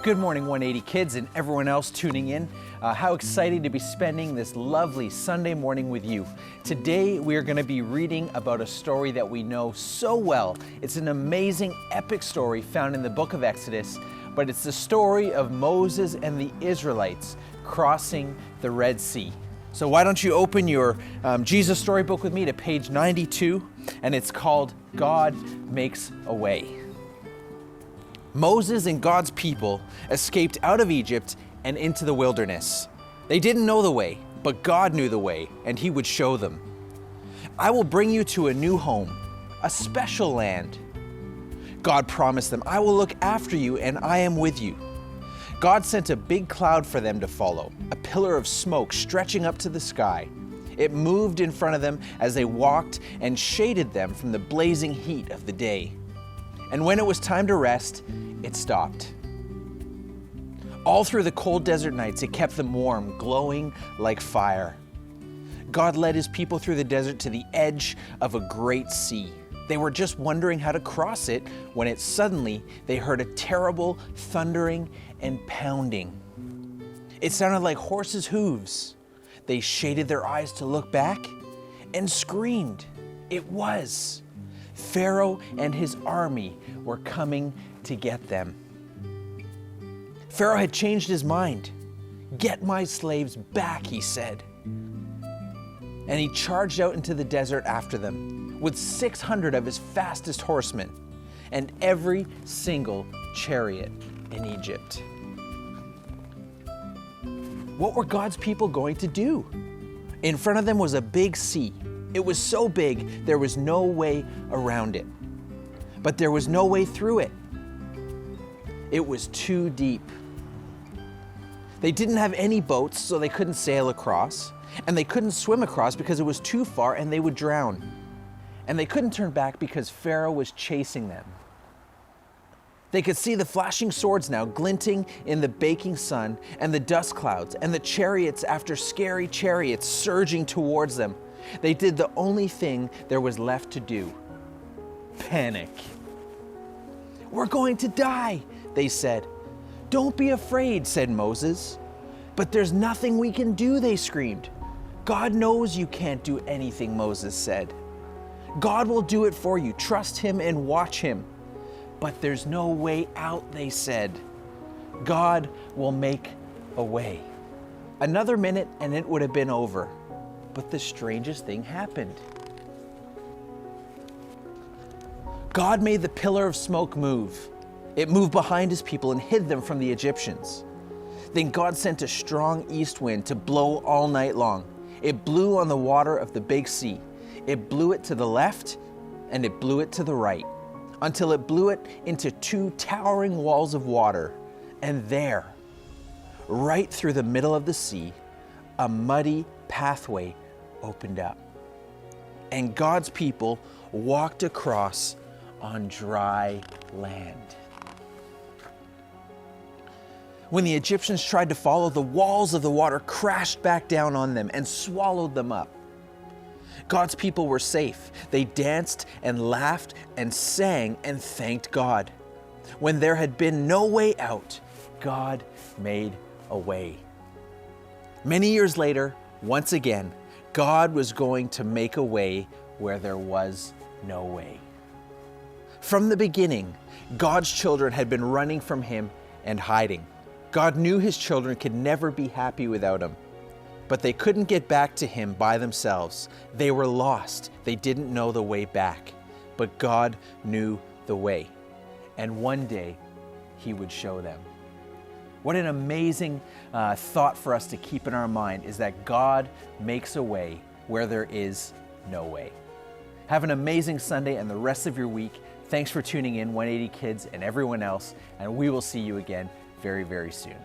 Good morning, 180 kids and everyone else tuning in. How exciting to be spending this lovely Sunday morning with you. Today, we are going to be reading about a story that we know so well. It's an amazing, epic story found in the book of Exodus, but it's the story of Moses and the Israelites crossing the Red Sea. So why don't you open your Jesus storybook with me to page 92, and it's called God Makes a Way. Moses and God's people escaped out of Egypt and into the wilderness. They didn't know the way, but God knew the way, and He would show them. I will bring you to a new home, a special land. God promised them, I will look after you and I am with you. God sent a big cloud for them to follow, a pillar of smoke stretching up to the sky. It moved in front of them as they walked and shaded them from the blazing heat of the day. And when it was time to rest, it stopped. All through the cold desert nights, it kept them warm, glowing like fire. God led His people through the desert to the edge of a great sea. They were just wondering how to cross it when suddenly they heard a terrible thundering and pounding. It sounded like horses' hooves. They shaded their eyes to look back and screamed. It was Pharaoh and his army were coming to get them. Pharaoh had changed his mind. Get my slaves back, he said. And he charged out into the desert after them with 600 of his fastest horsemen and every single chariot in Egypt. What were God's people going to do? In front of them was a big sea. It was so big, there was no way around it. But there was no way through it. It was too deep. They didn't have any boats, so they couldn't sail across. And they couldn't swim across because it was too far and they would drown. And they couldn't turn back because Pharaoh was chasing them. They could see the flashing swords now glinting in the baking sun and the dust clouds and the chariots after scary chariots surging towards them. They did the only thing there was left to do: panic. We're going to die, they said. Don't be afraid, said Moses. But there's nothing we can do, they screamed. God knows you can't do anything, Moses said. God will do it for you. Trust Him and watch Him. But there's no way out, they said. God will make a way. Another minute and it would have been over. But the strangest thing happened. God made the pillar of smoke move. It moved behind His people and hid them from the Egyptians. Then God sent a strong east wind to blow all night long. It blew on the water of the big sea. It blew it to the left and it blew it to the right, until it blew it into two towering walls of water. And there, right through the middle of the sea, a muddy pathway opened up. And God's people walked across on dry land. When the Egyptians tried to follow, the walls of the water crashed back down on them and swallowed them up. God's people were safe. They danced and laughed and sang and thanked God. When there had been no way out, God made a way. Many years later, once again, God was going to make a way where there was no way. From the beginning, God's children had been running from Him and hiding. God knew His children could never be happy without Him. But they couldn't get back to Him by themselves. They were lost. They didn't know the way back. But God knew the way. And one day, He would show them. What an amazing thought for us to keep in our mind is that God makes a way where there is no way. Have an amazing Sunday and the rest of your week. Thanks for tuning in, 180 Kids and everyone else, and we will see you again very, very soon.